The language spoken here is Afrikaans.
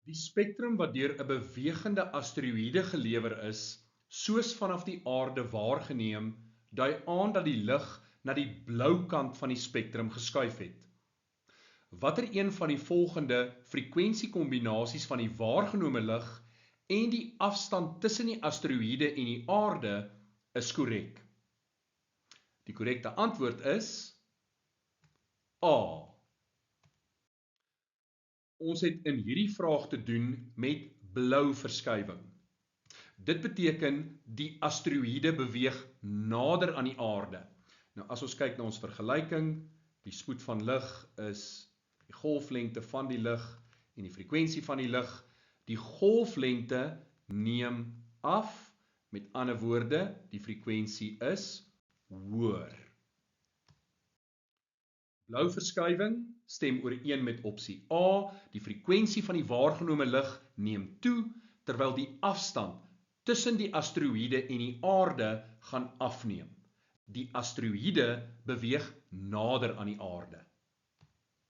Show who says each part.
Speaker 1: Die spektrum wat deur 'n bewegende asteroïde gelewer is, soos vanaf die aarde waargeneem, dui aan dat die lig na die blou kant van die spektrum geskuif het. Watter een van die volgende frekwensiekombinasies van die waargenome lig en die afstand tussen die asteroïde en die aarde is korrek? Die korrekte antwoord is A. Ons het in hierdie vraag te doen met blou verskywing. Dit beteken die asteroïde beweeg nader aan die aarde. Nou as ons kyk na ons vergelyking, die spoed van lig is die golflengte van die lig en die frekwensie van die lig. Die golflengte neem af, met ander woorde, die frekwensie is hoër. Blou verskywing stem ooreen met opsie A. Die frekwensie van die waargenome lig neem toe, terwyl die afstand tussen die asteroïde en die aarde gaan afneem. Die asteroïde beweeg nader aan die aarde.